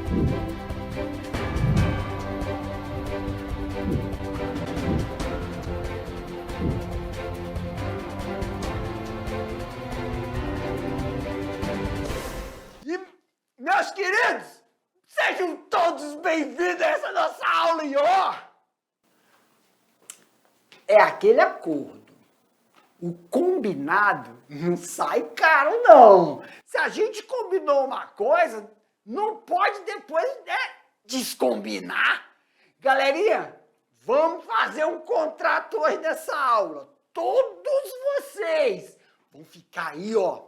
E, meus queridos, sejam todos bem-vindos a essa nossa aula e ó, é aquele acordo. O combinado não sai caro, não. Se a gente combinou uma coisa, não pode depois descombinar. Galerinha, vamos fazer um contrato hoje dessa aula. Todos vocês vão ficar aí, ó,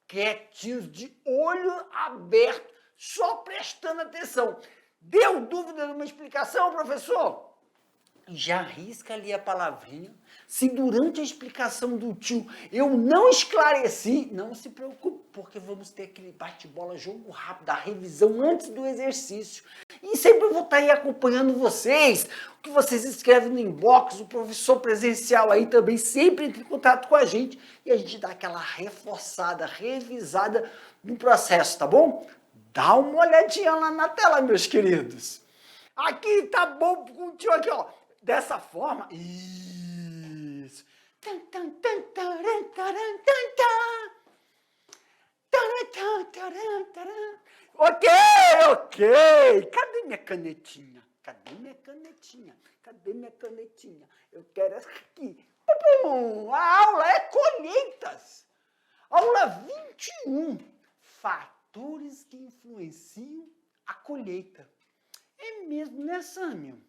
quietinhos, de olho aberto, só prestando atenção. Deu dúvida numa explicação, professor? Já arrisca ali a palavrinha. Se durante a explicação do tio eu não esclareci, não se preocupe, porque vamos ter aquele bate-bola, jogo rápido, a revisão antes do exercício. E sempre eu vou estar aí acompanhando vocês, o que vocês escrevem no inbox, o professor presencial aí também sempre entra em contato com a gente e a gente dá aquela reforçada, revisada no processo, tá bom? Dá uma olhadinha lá na tela, meus queridos. Aqui tá bom com o tio aqui, ó. Dessa forma, isso. Ok. Cadê minha canetinha? Cadê minha canetinha? Eu quero essa aqui. A aula é colheitas. Aula 21. Fatores que influenciam a colheita. É mesmo, né, Sâmio?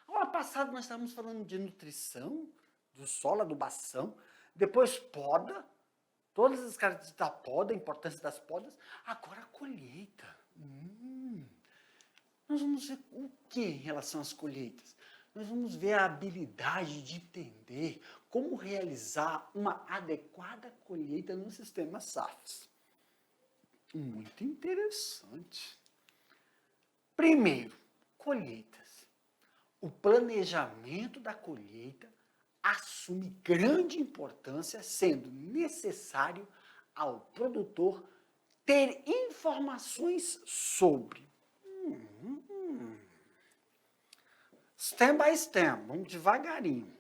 Aula passada nós estávamos falando de nutrição, do solo, adubação, depois poda, todas as características da poda, a importância das podas, agora a colheita. Nós vamos ver o que em relação às colheitas? Nós vamos ver a habilidade de entender como realizar uma adequada colheita no sistema SAFs. Muito interessante. Primeiro, colheitas. O planejamento da colheita assume grande importância, sendo necessário ao produtor ter informações sobre. Step by step, vamos devagarinho.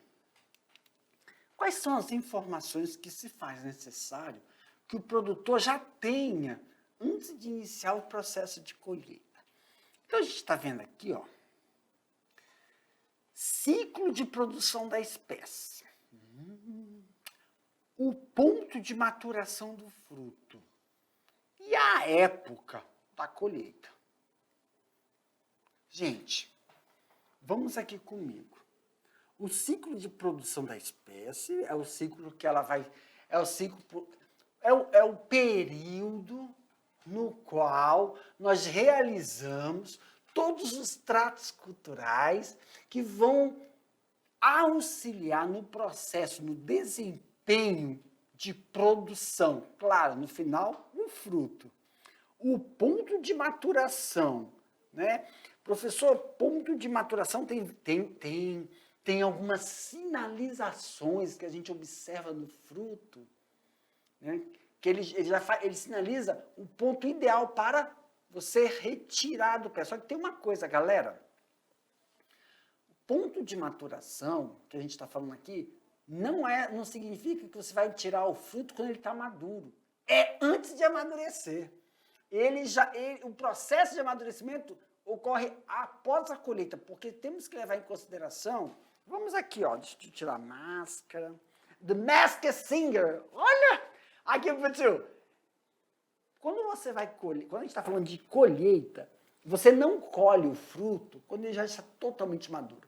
Quais são as informações que se faz necessário que o produtor já tenha antes de iniciar o processo de colheita? Então, a gente está vendo aqui, ó, ciclo de produção da espécie, o ponto de maturação do fruto e a época da colheita. Gente, vamos aqui comigo. O ciclo de produção da espécie é o ciclo que ela vai, é o período no qual nós realizamos todos os tratos culturais que vão auxiliar no processo, no desempenho de produção. Claro, no final, um fruto. O ponto de maturação, né? Professor, ponto de maturação tem algumas sinalizações que a gente observa no fruto, né? Que ele sinaliza o ponto ideal para você retirar do pé. Só que tem uma coisa, galera. O ponto de maturação que a gente está falando aqui não significa que você vai tirar o fruto quando ele está maduro. É antes de amadurecer. O processo de amadurecimento ocorre após a colheita, porque temos que levar em consideração. Vamos aqui, ó, deixa eu tirar a máscara. The Masked Singer. Olha aqui pro tio. Quando você vai colher, quando a gente está falando de colheita, você não colhe o fruto quando ele já está totalmente maduro.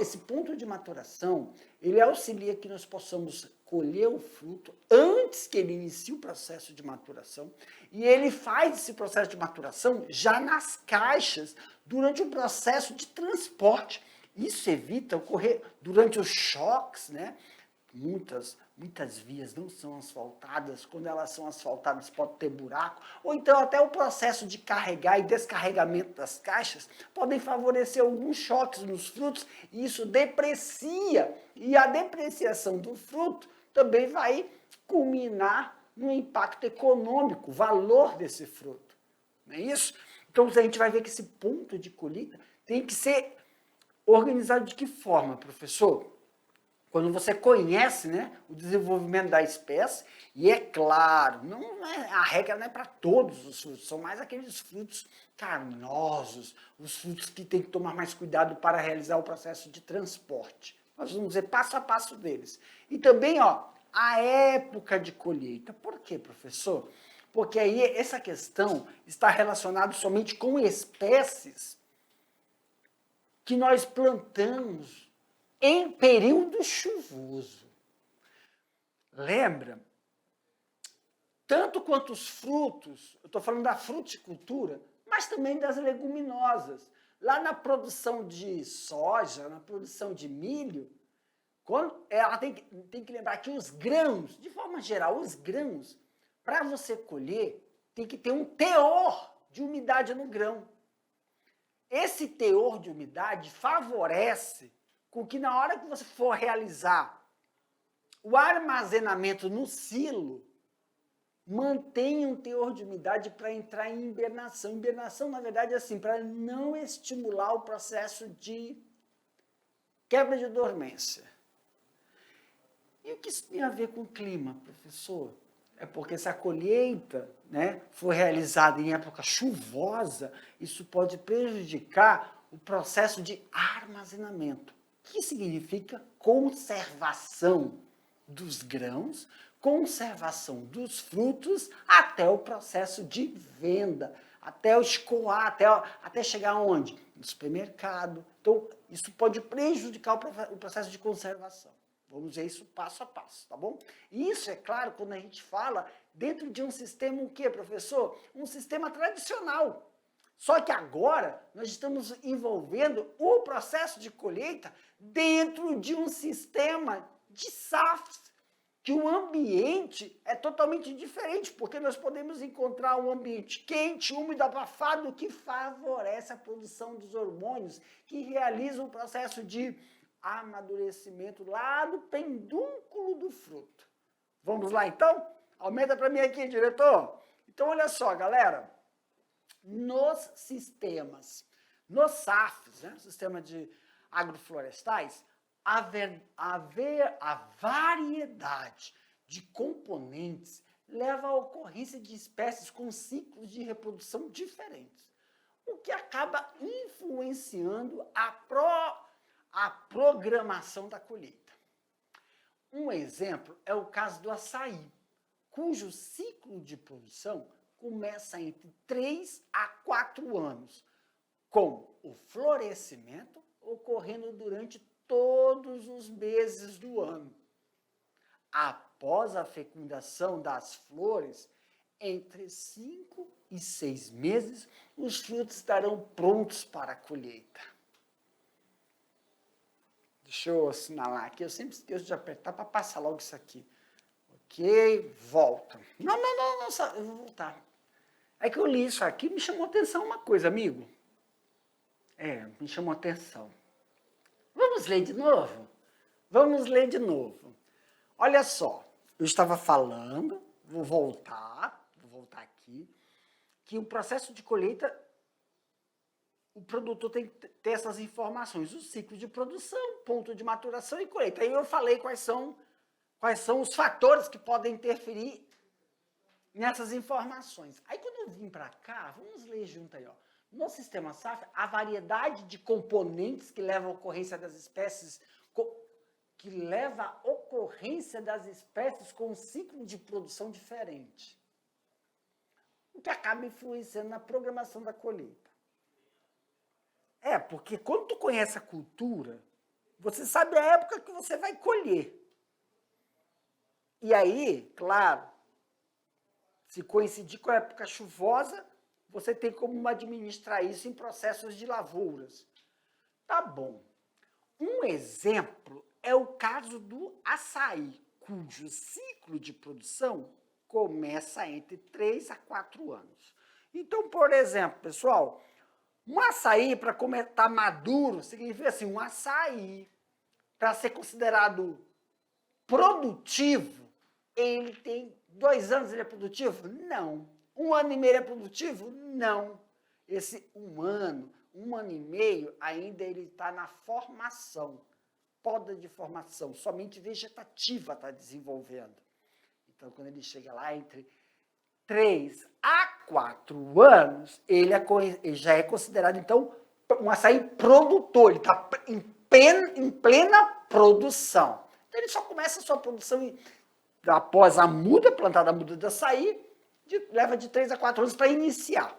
Esse ponto de maturação, ele auxilia que nós possamos colher o fruto antes que ele inicie o processo de maturação, e ele faz esse processo de maturação já nas caixas, durante o processo de transporte. Isso evita ocorrer durante os choques, né? Muitas vias não são asfaltadas, quando elas são asfaltadas pode ter buraco, ou então até o processo de carregar e descarregamento das caixas podem favorecer alguns choques nos frutos, e isso deprecia, e a depreciação do fruto também vai culminar no impacto econômico, valor desse fruto. não é isso? Então, a gente vai ver que esse ponto de colheita tem que ser organizado de que forma, professor? Quando você conhece, né, o desenvolvimento da espécie, e é claro, a regra não é para todos os frutos, são mais aqueles frutos carnosos, os frutos que tem que tomar mais cuidado para realizar o processo de transporte. Nós vamos ver passo a passo deles. E também, a época de colheita. Por quê, professor? Porque aí essa questão está relacionada somente com espécies que nós plantamos em período chuvoso. Lembra? Tanto quanto os frutos, eu estou falando da fruticultura, mas também das leguminosas. Lá na produção de soja, na produção de milho, ela tem que lembrar que os grãos, de forma geral, os grãos, para você colher, tem que ter um teor de umidade no grão. Esse teor de umidade favorece com que na hora que você for realizar o armazenamento no silo, mantenha um teor de umidade para entrar em hibernação. Hibernação, na verdade, é assim, para não estimular o processo de quebra de dormência. E o que isso tem a ver com o clima, professor? É porque se a colheita, né, for realizada em época chuvosa, isso pode prejudicar o processo de armazenamento, que significa conservação dos grãos, conservação dos frutos, até o processo de venda, até o escoar, até chegar aonde? No supermercado. Então, isso pode prejudicar o processo de conservação. Vamos ver isso passo a passo, tá bom? E isso, é claro, quando a gente fala dentro de um sistema, o quê, professor? Um sistema tradicional. Só que agora nós estamos envolvendo o processo de colheita dentro de um sistema de safras, que o ambiente é totalmente diferente, porque nós podemos encontrar um ambiente quente, úmido, abafado, que favorece a produção dos hormônios, que realizam o processo de amadurecimento lá do pendúnculo do fruto. Vamos lá, então? Aumenta para mim aqui, diretor. Então, olha só, galera. Nos sistemas, nos SAFs, né, sistema de agroflorestais, a variedade de componentes leva à ocorrência de espécies com ciclos de reprodução diferentes, o que acaba influenciando a programação da colheita. Um exemplo é o caso do açaí, cujo ciclo de produção começa entre 3 a 4 anos, com o florescimento ocorrendo durante todos os meses do ano. Após a fecundação das flores, entre 5 e 6 meses, os frutos estarão prontos para a colheita. Deixa eu assinalar aqui, eu sempre esqueço de apertar para passar logo isso aqui. Ok, volta. Não, eu vou voltar. É que eu li isso aqui, me chamou atenção uma coisa, amigo. Me chamou atenção. Vamos ler de novo? Vamos ler de novo. Olha só, eu estava falando, vou voltar aqui, que o processo de colheita, o produtor tem que ter essas informações, o ciclo de produção, ponto de maturação e colheita. Aí eu falei quais são os fatores que podem interferir nessas informações. Aí quando eu vim para cá, vamos ler junto aí, ó. No sistema SAF, a variedade de componentes que leva à ocorrência das espécies com um ciclo de produção diferente, o que acaba influenciando na programação da colheita. Porque quando tu conhece a cultura, você sabe a época que você vai colher. E aí, claro, se coincidir com a época chuvosa, você tem como administrar isso em processos de lavouras. Tá bom. Um exemplo é o caso do açaí, cujo ciclo de produção começa entre 3 a 4 anos. Então, por exemplo, pessoal, um açaí para estar maduro significa assim, um açaí para ser considerado produtivo, ele tem 2 anos, ele é produtivo? Não. Um ano e meio é produtivo? Não. Esse um ano e meio, ainda ele está na formação, poda de formação, somente vegetativa está desenvolvendo. Então, quando ele chega lá entre 3 a 4 anos, ele já é considerado, então, um açaí produtor, ele está em plena produção. Então, ele só começa a sua produção após a muda, plantada a muda de açaí, leva de 3 a 4 anos para iniciar.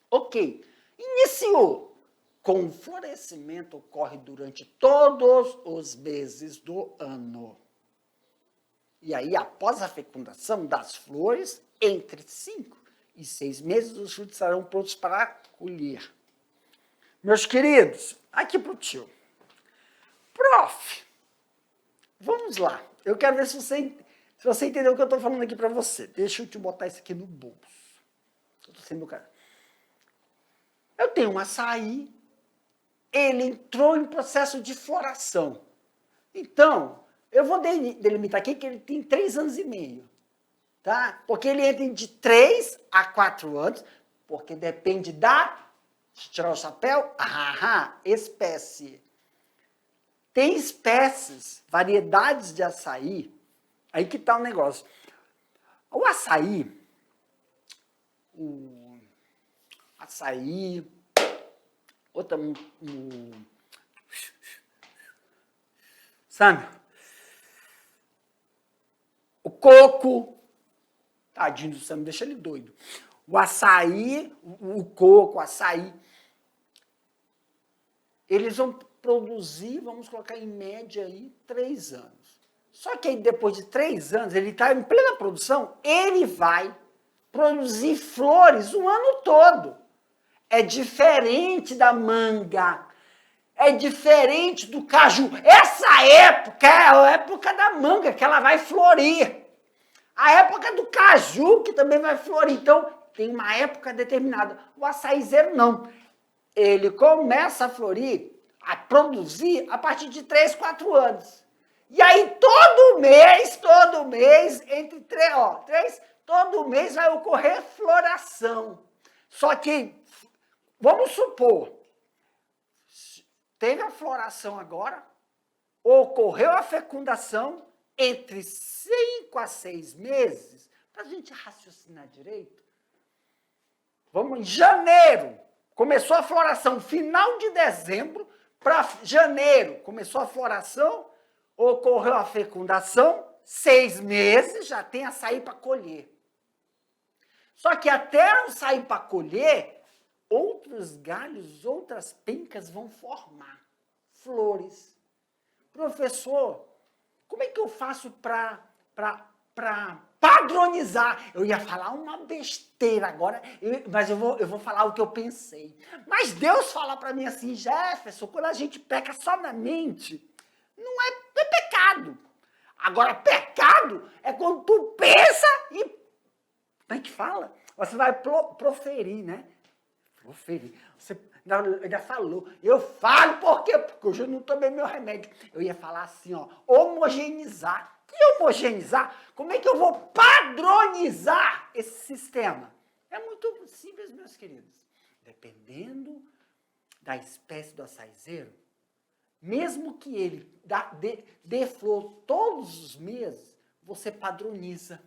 Ok, iniciou. Com o florescimento ocorre durante todos os meses do ano. E aí, após a fecundação das flores, entre 5 e 6 meses, os frutos estarão prontos para colher. Meus queridos, aqui para o tio. Prof, vamos lá. Eu quero ver se você entendeu o que eu estou falando aqui para você. Deixa eu te botar isso aqui no bolso. Eu estou sendo cara. Eu tenho um açaí, ele entrou em processo de floração. Então, eu vou delimitar aqui que ele tem 3 anos e meio. Tá? Porque ele entra de 3 a 4 anos, porque depende da... Deixa eu tirar o chapéu. Espécie. Tem espécies, variedades de açaí. Aí que tá o negócio. O açaí... Outra... sabe? O coco... Tadinho do Sam, deixa ele doido. O açaí, o coco, o açaí, eles vão produzir, vamos colocar em média aí, 3 anos. Só que aí depois de 3 anos, ele está em plena produção, ele vai produzir flores o ano todo. É diferente da manga, é diferente do caju. Essa época é a época da manga, que ela vai florir. A época do caju, que também vai florir. Então, tem uma época determinada. O açaizeiro, não. Ele começa a florir, a produzir, a partir de 3, 4 anos. E aí, todo mês, entre 3, todo mês vai ocorrer floração. Só que, vamos supor, teve a floração agora, ocorreu a fecundação, entre 5 a 6 meses, para a gente raciocinar direito, vamos em janeiro, começou a floração, final de dezembro, para janeiro, começou a floração, ocorreu a fecundação, 6 meses, já tem açaí para colher. Só que até o açaí para colher, outros galhos, outras pencas vão formar flores. Professor, como é que eu faço para padronizar? Eu ia falar uma besteira agora, mas eu vou falar o que eu pensei. Mas Deus fala para mim assim, Jefferson, quando a gente peca só na mente, não é pecado. Agora, pecado é quando tu pensa e... Como é que fala? Você vai proferir, né? Proferir. Você ainda falou. Eu falo por quê? Porque hoje eu não tomei meu remédio. Eu ia falar assim, ó, homogeneizar. E homogeneizar? Como é que eu vou padronizar esse sistema? É muito simples, meus queridos. Dependendo da espécie do açaizeiro, mesmo que ele dê flor todos os meses, você padroniza.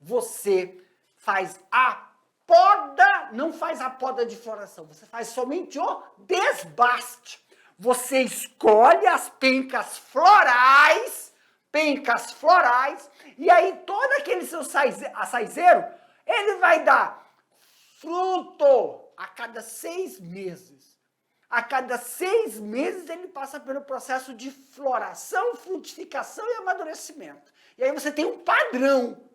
Você faz a poda, não faz a poda de floração, você faz somente o desbaste. Você escolhe as pencas florais, e aí todo aquele seu açaizeiro, ele vai dar fruto a cada 6 meses. A cada 6 meses ele passa pelo processo de floração, frutificação e amadurecimento. E aí você tem um padrão.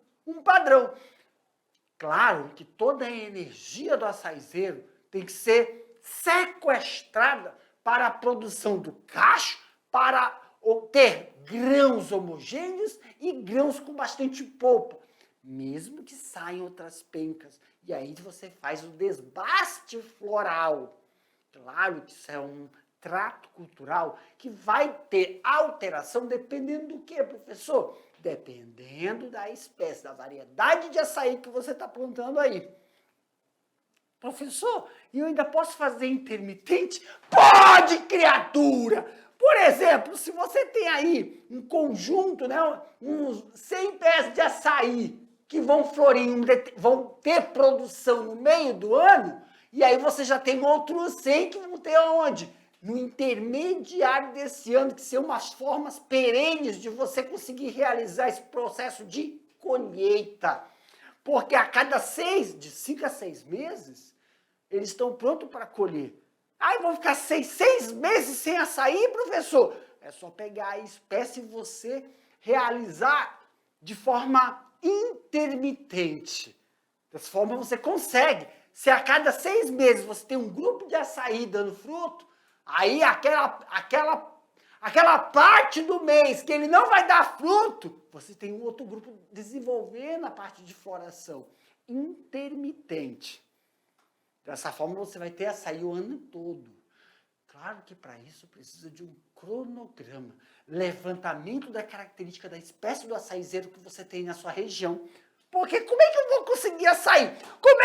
Claro que toda a energia do açaizeiro tem que ser sequestrada para a produção do cacho, para ter grãos homogêneos e grãos com bastante polpa, mesmo que saiam outras pencas. E aí você faz o desbaste floral. Claro que isso é um trato cultural que vai ter alteração dependendo do quê, professor? dependendo da espécie, da variedade de açaí que você está plantando aí. Professor, e eu ainda posso fazer intermitente? Pode, criatura! Por exemplo, se você tem aí um conjunto, né, uns 100 pés de açaí que vão florir, vão ter produção no meio do ano, e aí você já tem outros 100 que vão ter onde? No intermediário desse ano, que são umas formas perenes de você conseguir realizar esse processo de colheita. Porque a cada de 5 a 6 meses, eles estão prontos para colher. Aí vão ficar seis meses sem açaí, professor? É só pegar a espécie e você realizar de forma intermitente. Dessa forma você consegue. Se a cada 6 meses você tem um grupo de açaí dando fruto, aí aquela parte do mês que ele não vai dar fruto, você tem um outro grupo desenvolvendo a parte de floração intermitente. Dessa forma você vai ter açaí o ano todo. Claro que para isso precisa de um cronograma, levantamento da característica da espécie do açaizeiro que você tem na sua região. Porque como é que eu vou conseguir açaí? Como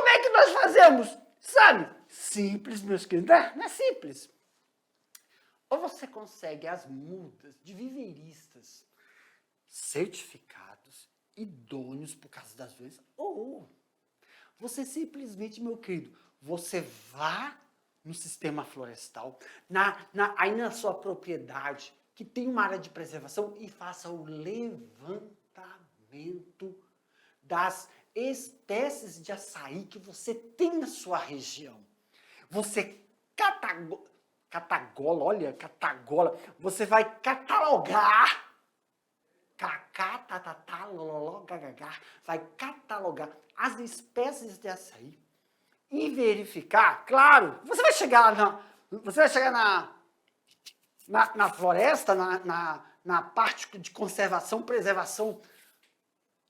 é que nós fazemos? Sabe? Simples, meus queridos. Não é simples. Ou você consegue as mudas de viveiristas certificados, idôneos por causa das doenças, ou você simplesmente, meu querido, você vá no sistema florestal, aí na sua propriedade, que tem uma área de preservação, e faça o levantamento das espécies de açaí que você tem na sua região. Você você vai catalogar, vai catalogar as espécies de açaí e verificar, claro, você vai chegar na floresta, na parte de conservação, preservação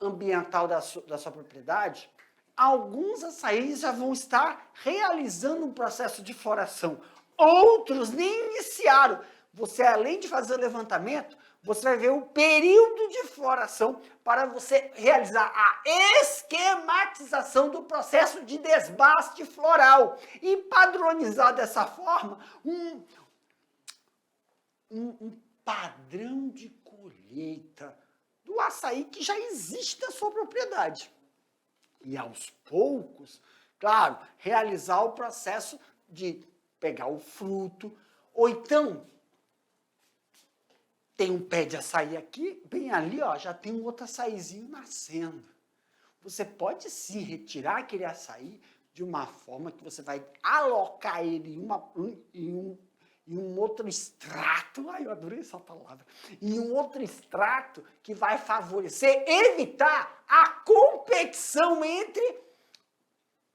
ambiental da sua propriedade, alguns açaís já vão estar realizando um processo de floração, outros nem iniciaram. Você, além de fazer o levantamento, você vai ver o período de floração para você realizar a esquematização do processo de desbaste floral e padronizar dessa forma um padrão de colheita do açaí que já existe na sua propriedade. E aos poucos, claro, realizar o processo de pegar o fruto, ou então tem um pé de açaí aqui, bem ali, ó, já tem um outro açaizinho nascendo. Você pode sim retirar aquele açaí de uma forma que você vai alocar ele em um outro extrato, ai, eu adorei essa palavra, em um outro extrato que vai favorecer, evitar a competição entre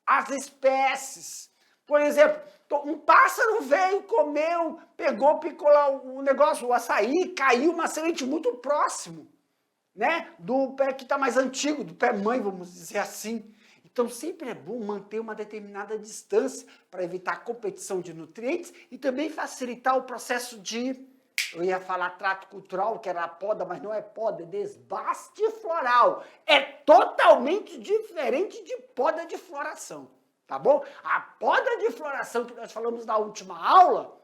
as espécies. Por exemplo, um pássaro veio, comeu, pegou, picou lá o negócio, o açaí, caiu uma semente muito próximo, né, do pé que está mais antigo, do pé mãe, vamos dizer assim. Então, sempre é bom manter uma determinada distância para evitar a competição de nutrientes e também facilitar o processo de, eu ia falar trato cultural, que era a poda, mas não é poda, é desbaste floral. É totalmente diferente de poda de floração, tá bom? A poda de floração que nós falamos na última aula,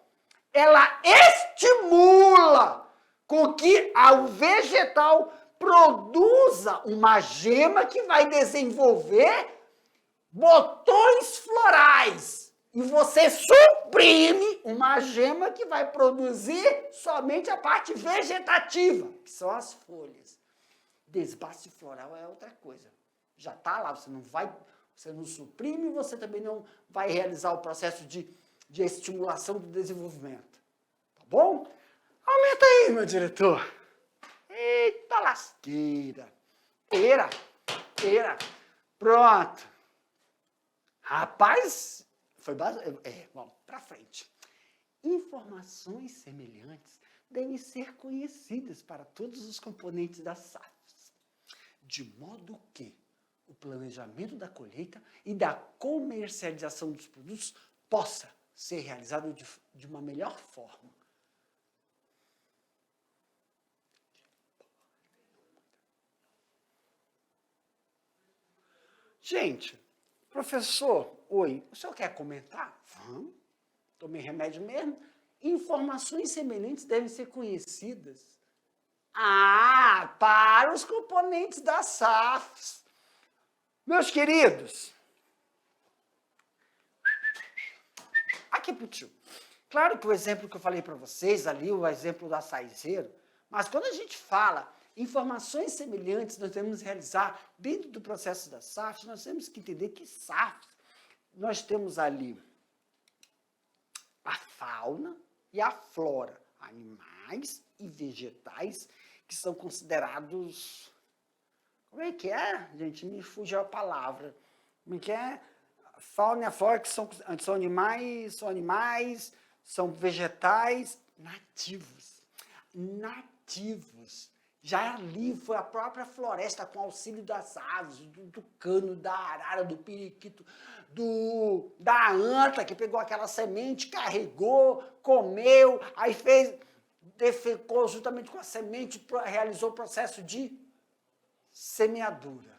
ela estimula com que o vegetal produza uma gema que vai desenvolver botões florais. E você suprime uma gema que vai produzir somente a parte vegetativa, que são as folhas. Desbaste floral é outra coisa. Já está lá, você não suprime, você também não vai realizar o processo de estimulação do desenvolvimento. Tá bom? Aumenta aí, meu diretor. Eita lasqueira. Eira. Pronto. Rapaz, vamos para frente. Informações semelhantes devem ser conhecidas para todos os componentes das safras, de modo que o planejamento da colheita e da comercialização dos produtos possa ser realizado de uma melhor forma. Gente, professor, oi, o senhor quer comentar? Vamos. Tomei remédio mesmo. Informações semelhantes devem ser conhecidas. Ah, para os componentes das SAFs. Meus queridos, aqui pro tio. Claro que o exemplo que eu falei para vocês ali, o exemplo do açaizeiro, mas quando a gente fala informações semelhantes, nós devemos realizar dentro do processo da SAF, nós temos que entender que SAF, nós temos ali a fauna e a flora, animais e vegetais que são considerados... Como é que é? Gente, me fugiu a palavra. Como é que é? A fauna e a flora que são animais, são vegetais nativos. Nativos. Já ali foi a própria floresta com auxílio das aves, do cano, da arara, do periquito, da anta, que pegou aquela semente, carregou, comeu, aí defecou juntamente com a semente, realizou o processo de semeadura.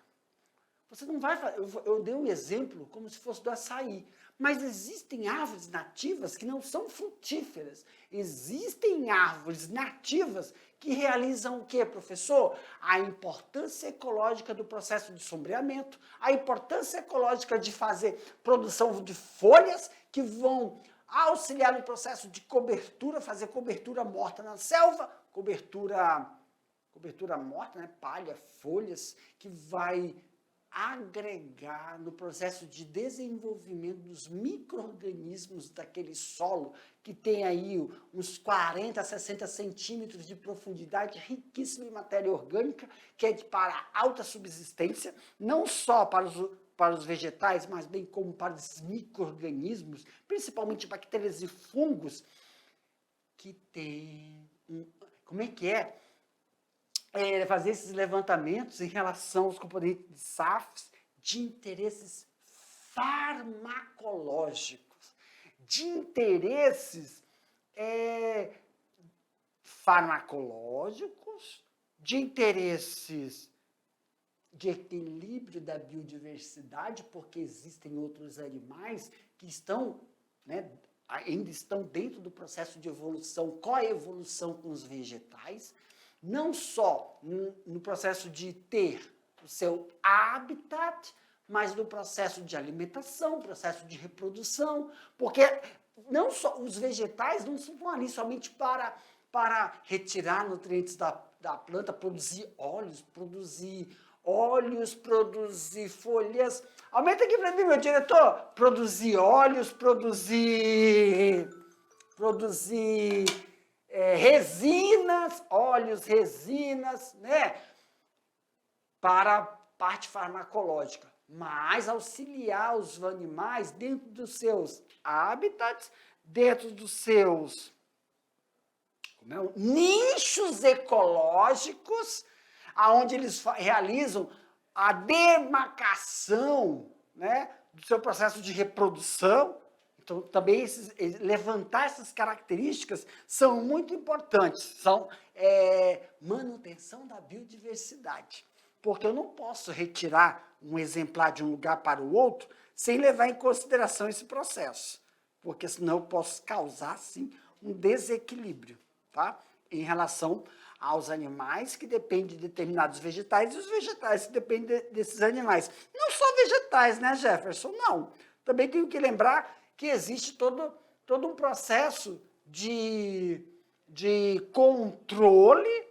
Você não vai fazer, eu dei um exemplo como se fosse do açaí, mas existem árvores nativas que não são frutíferas. Existem árvores nativas que realizam o quê, professor? A importância ecológica do processo de sombreamento, a importância ecológica de fazer produção de folhas que vão auxiliar no processo de cobertura, fazer cobertura morta na selva, cobertura morta, né? Palha, folhas, que vai agregar no processo de desenvolvimento dos micro-organismos daquele solo, que tem aí uns 40 a 60 centímetros de profundidade, riquíssimo em matéria orgânica, que é para alta subsistência, não só para os vegetais, mas bem como para os micro-organismos, principalmente bactérias e fungos, que tem... Como é que é? Fazer esses levantamentos em relação aos componentes de SAFs de interesses farmacológicos, de interesses farmacológicos, de interesses de equilíbrio da biodiversidade, porque existem outros animais que estão, né, ainda estão dentro do processo de evolução, coevolução com os vegetais, não só no processo de ter o seu habitat, mas no processo de alimentação, processo de reprodução, porque não só os vegetais não estão ali somente para retirar nutrientes da planta, produzir óleos, produzir folhas. Aumenta aqui para mim, meu diretor. Produzir óleos, produzir resinas, óleos, resinas, né? Para a parte farmacológica, mas auxiliar os animais dentro dos seus habitats, dentro dos seus nichos ecológicos, aonde eles realizam a demarcação, né, do seu processo de reprodução. Então, também levantar essas características são muito importantes, são manutenção da biodiversidade. Porque eu não posso retirar um exemplar de um lugar para o outro sem levar em consideração esse processo, porque senão eu posso causar, sim, um desequilíbrio, tá? Em relação aos animais que dependem de determinados vegetais e os vegetais que dependem desses animais. Não só vegetais, né, Jefferson? Não. Também tenho que lembrar que existe todo um processo de controle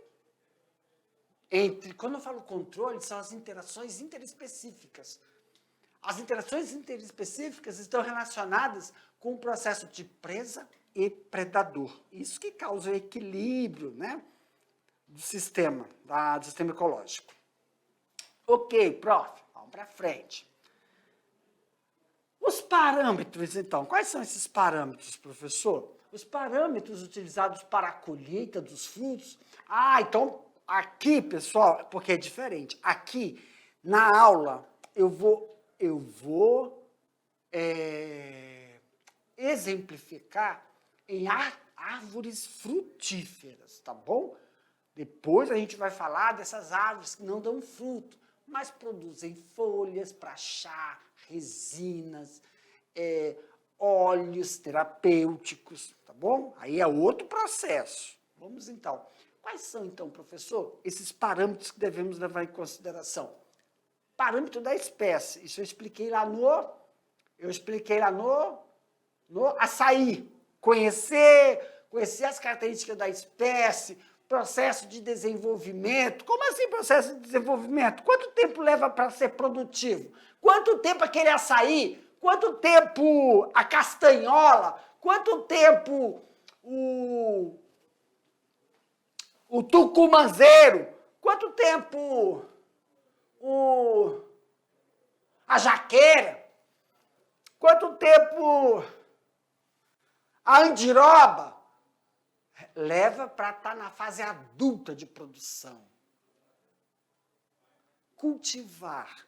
quando eu falo controle, são as interações interespecíficas. As interações interespecíficas estão relacionadas com o processo de presa e predador. Isso que causa o equilíbrio, né, do sistema ecológico. Ok, prof, vamos para frente. Os parâmetros, então, quais são esses parâmetros, professor? Os parâmetros utilizados para a colheita dos frutos. Então, aqui, pessoal, porque é diferente. Aqui, na aula, eu vou exemplificar em árvores frutíferas, tá bom? Depois a gente vai falar dessas árvores que não dão fruto. mas produzem folhas para chá, resinas, óleos terapêuticos, tá bom? Aí é outro processo. Vamos então. Quais são, então, professor, esses parâmetros que devemos levar em consideração? Parâmetro da espécie. Isso eu expliquei lá no açaí. Conhecer as características da espécie, processo de desenvolvimento. Como assim processo de desenvolvimento? Quanto tempo leva para ser produtivo? Quanto tempo aquele açaí? Quanto tempo a castanhola? Quanto tempo o tucumanzeiro? Quanto tempo a jaqueira? Quanto tempo a andiroba? Leva para estar na fase adulta de produção. Cultivar.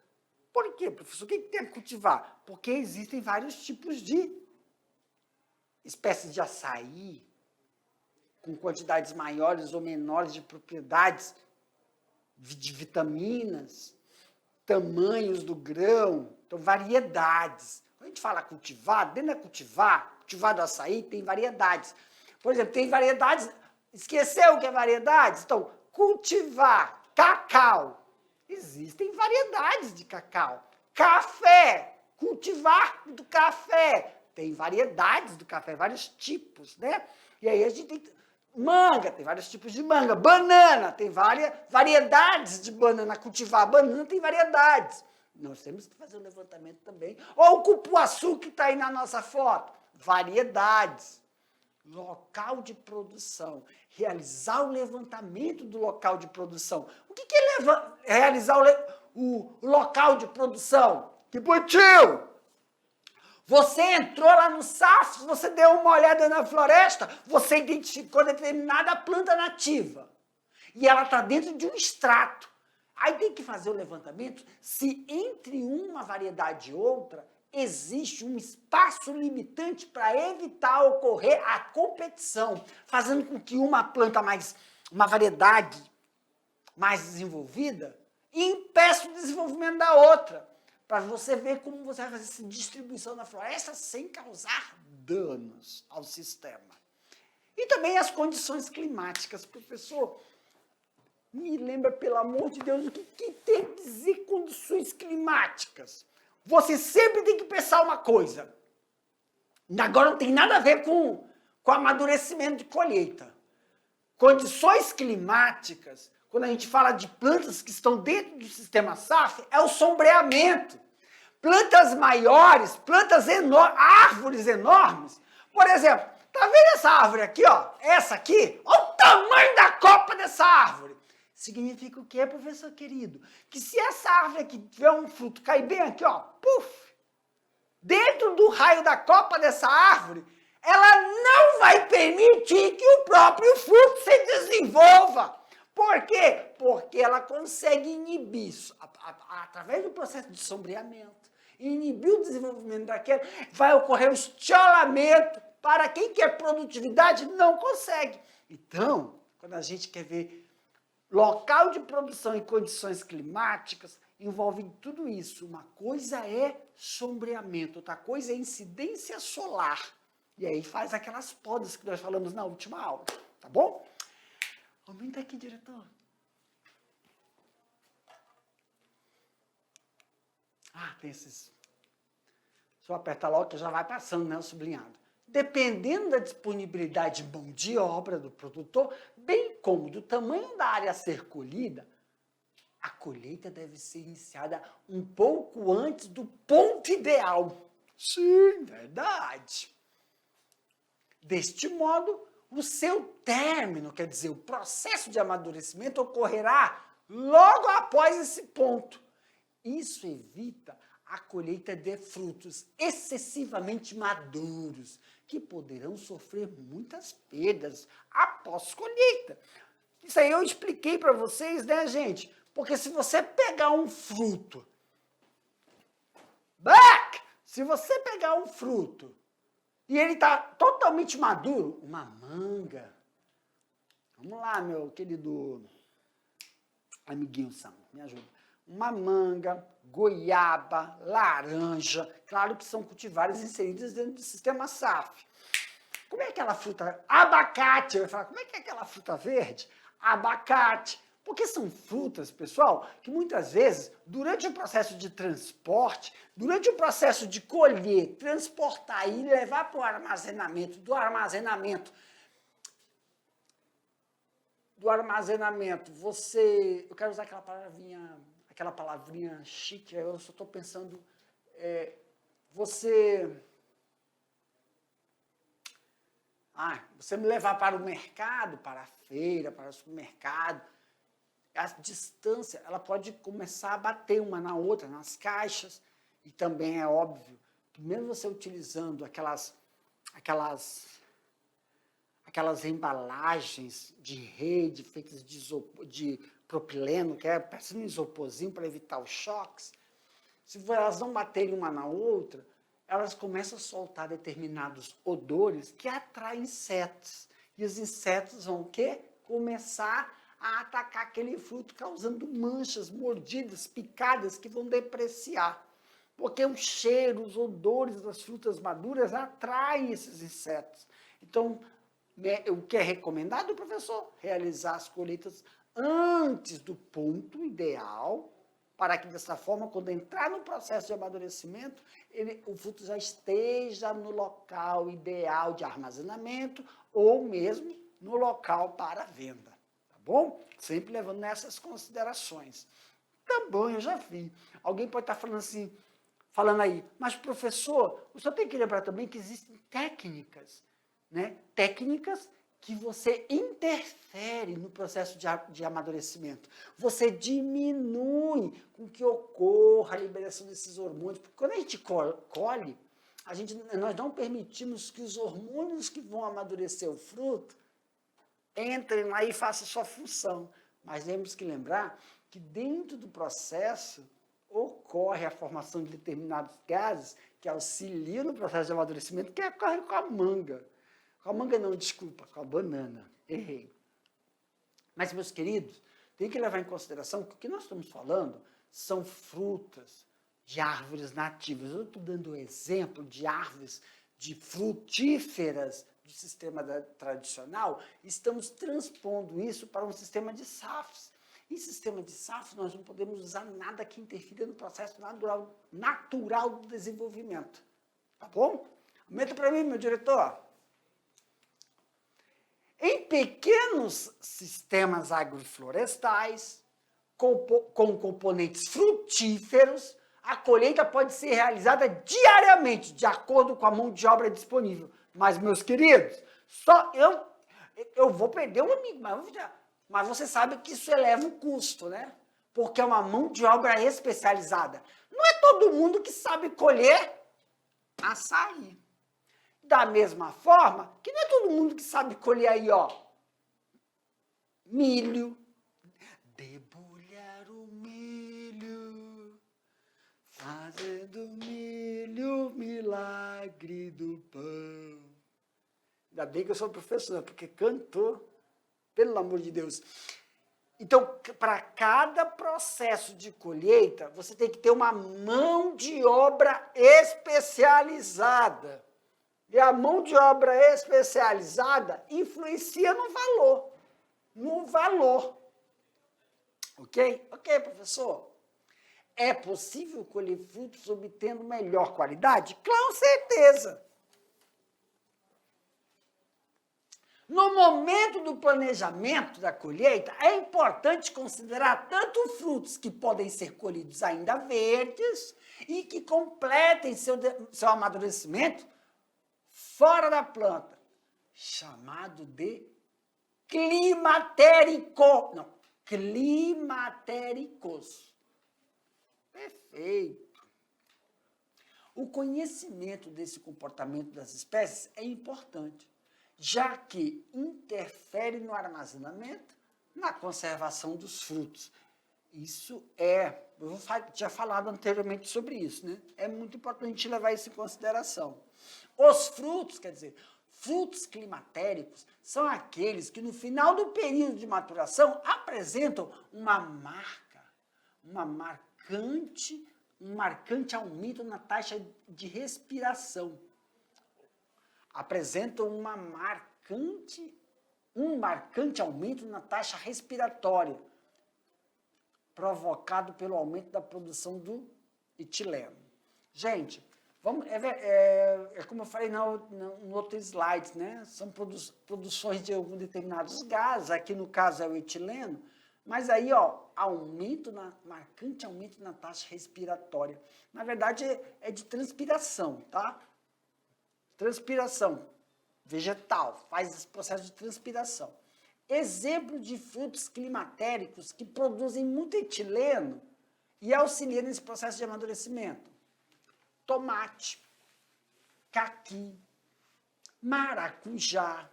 Por quê, professor? O que tem que cultivar? Porque existem vários tipos de espécies de açaí, com quantidades maiores ou menores de propriedades de vitaminas, tamanhos do grão, então variedades. Quando a gente fala cultivar, dentro da cultivar do açaí tem variedades. Por exemplo, tem variedades, esqueceu o que é variedades? Então, cultivar cacau. Existem variedades de cacau. Café, cultivar do café. Tem variedades do café, vários tipos, né? E aí a gente tem manga, tem vários tipos de manga. Banana, tem várias variedades de banana. Cultivar banana tem variedades. Nós temos que fazer um levantamento também. Ou o cupuaçu que está aí na nossa foto. Variedades. Local de produção. Realizar o levantamento do local de produção. O que é realizar o local de produção? Tipo, tio, você entrou lá no SAF, você deu uma olhada na floresta, você identificou determinada planta nativa. E ela está dentro de um extrato. Aí tem que fazer o levantamento se entre uma variedade e outra existe um espaço limitante para evitar ocorrer a competição, fazendo com que uma variedade mais desenvolvida impeça o desenvolvimento da outra, para você ver como você vai fazer essa distribuição na floresta sem causar danos ao sistema. E também as condições climáticas. Professor, me lembra, pelo amor de Deus, o que tem que dizer condições climáticas? Você sempre tem que pensar uma coisa. Agora não tem nada a ver com amadurecimento de colheita. Condições climáticas, quando a gente fala de plantas que estão dentro do sistema SAF, é o sombreamento. Plantas maiores, árvores enormes. Por exemplo, tá vendo essa árvore aqui, ó? Essa aqui? Olha o tamanho da copa dessa árvore. Significa o quê, professor querido? Que se essa árvore aqui tiver um fruto, cair bem aqui, ó, puf, dentro do raio da copa dessa árvore, ela não vai permitir que o próprio fruto se desenvolva. Por quê? Porque ela consegue inibir isso, através do processo de sombreamento, inibir o desenvolvimento daquela, vai ocorrer o estiolamento. Para quem quer produtividade, não consegue. Então, quando a gente quer ver local de produção e condições climáticas, envolve tudo isso. Uma coisa é sombreamento, outra coisa é incidência solar. E aí faz aquelas podas que nós falamos na última aula, tá bom? Aumenta aqui, diretor. Tem esses. Só apertar logo que já vai passando, né, o sublinhado. Dependendo da disponibilidade de mão de obra do produtor, bem como do tamanho da área a ser colhida, a colheita deve ser iniciada um pouco antes do ponto ideal. Sim, verdade. Deste modo, o seu término, quer dizer, o processo de amadurecimento ocorrerá logo após esse ponto. Isso evita a colheita de frutos excessivamente maduros, que poderão sofrer muitas perdas após colheita. Isso aí eu expliquei para vocês, né, gente? Porque se você pegar um fruto, se você pegar um fruto e ele está totalmente maduro, uma manga, vamos lá, meu querido amiguinho Sam, me ajuda. uma manga, goiaba, laranja, claro que são cultivares inseridos dentro do sistema SAF. Como é aquela fruta? Abacate! Eu ia falar, como é que é aquela fruta verde? Abacate! Porque são frutas, pessoal, que muitas vezes, durante o processo de transporte, durante o processo de colher, transportar e levar para o armazenamento, do armazenamento, eu quero usar aquela palavrinha chique, eu só estou pensando, você me levar para o mercado, para a feira, para o supermercado, a distância, ela pode começar a bater uma na outra, nas caixas, e também é óbvio que mesmo você utilizando aquelas embalagens de rede feitas de propileno, que é parecendo um isoporzinho para evitar os choques, se elas não baterem uma na outra, elas começam a soltar determinados odores que atraem insetos. E os insetos vão o quê? Começar a atacar aquele fruto, causando manchas, mordidas, picadas que vão depreciar. Porque o cheiro, os odores das frutas maduras atraem esses insetos. Então, o que é recomendado, professor? Realizar as colheitas antes do ponto ideal, para que dessa forma, quando entrar no processo de amadurecimento, o fruto já esteja no local ideal de armazenamento ou mesmo no local para venda, tá bom? Sempre levando nessas considerações. Tá bom, eu já vi. Alguém pode estar falando aí, mas professor, o senhor tem que lembrar também que existem técnicas, né? Técnicas que você interfere no processo de amadurecimento. Você diminui com que ocorra a liberação desses hormônios. Porque quando a gente colhe, nós não permitimos que os hormônios que vão amadurecer o fruto entrem lá e façam sua função. Mas temos que lembrar que dentro do processo ocorre a formação de determinados gases que auxiliam no processo de amadurecimento, que ocorre com a manga. Com a manga não, desculpa, com a banana. Errei. Mas, meus queridos, tem que levar em consideração que o que nós estamos falando são frutas de árvores nativas. Eu estou dando o exemplo de árvores de frutíferas do sistema tradicional, estamos transpondo isso para um sistema de SAFs. Em sistema de SAFs, nós não podemos usar nada que interfira no processo natural do desenvolvimento. Tá bom? Aumenta para mim, meu diretor. Em pequenos sistemas agroflorestais, com componentes frutíferos, a colheita pode ser realizada diariamente, de acordo com a mão de obra disponível. Mas, meus queridos, só eu vou perder um amigo, mas você sabe que isso eleva o custo, né? Porque é uma mão de obra especializada. Não é todo mundo que sabe colher açaí. Da mesma forma que não é todo mundo que sabe colher aí, ó, milho. Debulhar o milho, fazer do milho milagre do pão. Ainda bem que eu sou professor, porque cantor, pelo amor de Deus. Então, para cada processo de colheita, você tem que ter uma mão de obra especializada. E a mão de obra especializada influencia no valor. No valor. Ok? Ok, professor? É possível colher frutos obtendo melhor qualidade? Com certeza. No momento do planejamento da colheita, é importante considerar tanto frutos que podem ser colhidos ainda verdes e que completem seu amadurecimento fora da planta, chamado de climatéricos. Perfeito. O conhecimento desse comportamento das espécies é importante, já que interfere no armazenamento, na conservação dos frutos. Eu tinha falado anteriormente sobre isso, né? É muito importante levar isso em consideração. Os frutos, frutos climatéricos são aqueles que no final do período de maturação apresentam uma um marcante aumento na taxa de respiração. Apresentam um marcante aumento na taxa respiratória, provocado pelo aumento da produção do etileno. Gente, como eu falei no outro slide, né? São produções de alguns determinados gases, aqui no caso é o etileno, mas aí, ó, marcante aumento na taxa respiratória. Na verdade, é de transpiração, tá? Transpiração vegetal, faz esse processo de transpiração. Exemplo de frutos climatéricos que produzem muito etileno e auxiliam nesse processo de amadurecimento. Tomate, caqui, maracujá,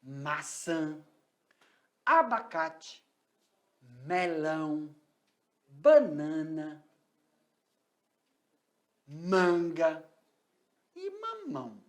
maçã, abacate, melão, banana, manga e mamão.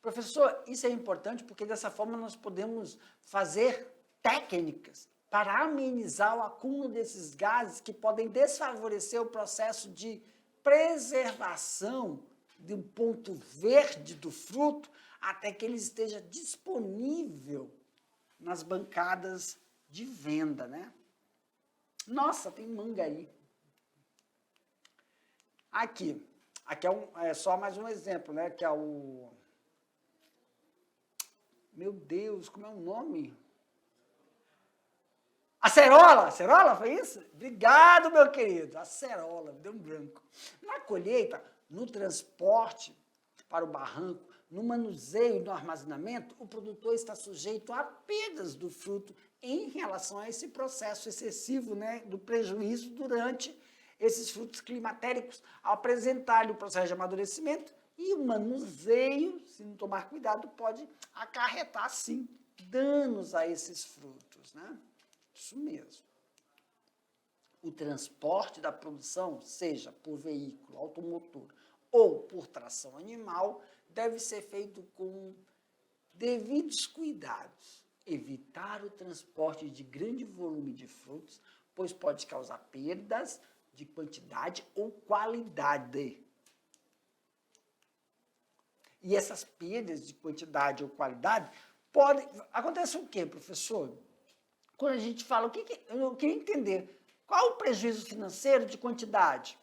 Professor, isso é importante porque dessa forma nós podemos fazer técnicas para amenizar o acúmulo desses gases que podem desfavorecer o processo de preservação do ponto verde do fruto até que ele esteja disponível nas bancadas de venda, né? Nossa, tem manga aí. Aqui é só mais um exemplo, né? Que é o... Meu Deus, como é o nome? Acerola! Acerola, foi isso? Obrigado, meu querido. Acerola, me deu um branco. Na colheita, no transporte para o barranco, no manuseio e no armazenamento, o produtor está sujeito a perdas do fruto em relação a esse processo excessivo, né, do prejuízo durante esses frutos climatéricos, ao apresentar-lhe o processo de amadurecimento, e o manuseio, se não tomar cuidado, pode acarretar, sim, danos a esses frutos, né? Isso mesmo. O transporte da produção, seja por veículo automotor ou por tração animal, deve ser feito com devidos cuidados. Evitar o transporte de grande volume de frutos, pois pode causar perdas de quantidade ou qualidade. E essas perdas de quantidade ou qualidade podem... Acontece o quê, professor? Quando a gente fala, eu queria entender, qual o prejuízo financeiro de quantidade?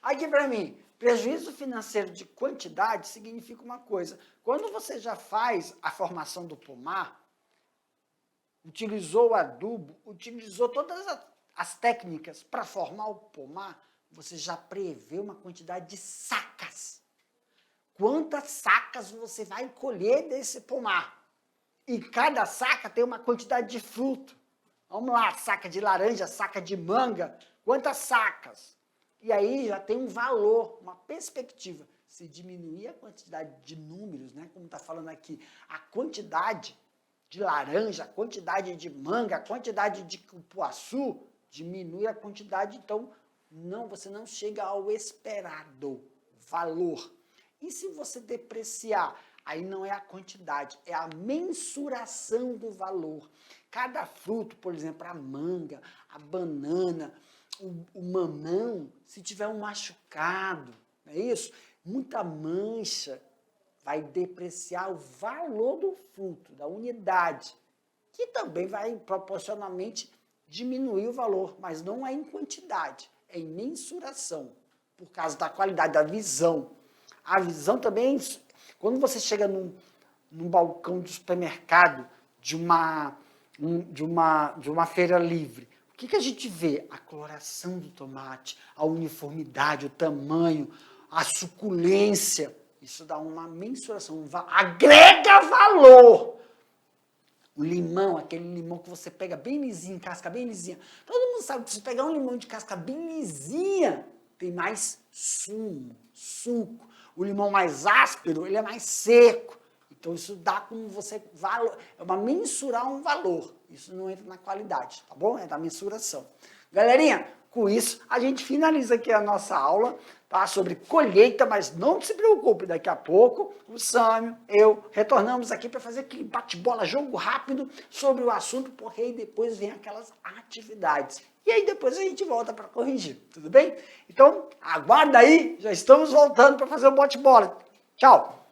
Aqui para mim, prejuízo financeiro de quantidade significa uma coisa. Quando você já faz a formação do pomar, utilizou o adubo, utilizou todas as técnicas para formar o pomar, você já prevê uma quantidade de sacas. Quantas sacas você vai colher desse pomar? E cada saca tem uma quantidade de fruto. Vamos lá, saca de laranja, saca de manga, quantas sacas? E aí já tem um valor, uma perspectiva. Se diminuir a quantidade de números, né, como está falando aqui, a quantidade de laranja, a quantidade de manga, a quantidade de cupuaçu, diminui a quantidade, então você não chega ao esperado valor. E se você depreciar? Aí não é a quantidade, é a mensuração do valor. Cada fruto, por exemplo, a manga, a banana, o mamão, se tiver um machucado, não é isso? Muita mancha, vai depreciar o valor do fruto, da unidade, que também vai proporcionalmente diminuir o valor, mas não é em quantidade, é em mensuração, por causa da qualidade da visão. A visão também, quando você chega num balcão de supermercado, de uma feira livre, o que a gente vê? A coloração do tomate, a uniformidade, o tamanho, a suculência. Isso dá uma mensuração, agrega valor. O limão, aquele limão que você pega bem lisinho, casca bem lisinha. Todo mundo sabe que se pegar um limão de casca bem lisinha, tem mais suco. O limão mais áspero, ele é mais seco. Então, isso dá como você... É uma mensurar um valor. Isso não entra na qualidade, tá bom? É da mensuração. Galerinha, Com isso, a gente finaliza aqui a nossa aula, tá? Sobre colheita, mas não se preocupe, daqui a pouco o Sâmio, eu, retornamos aqui para fazer aquele bate-bola, jogo rápido sobre o assunto, porque aí depois vem aquelas atividades. E aí depois a gente volta para corrigir, tudo bem? Então, aguarda aí, já estamos voltando para fazer o bate-bola. Tchau!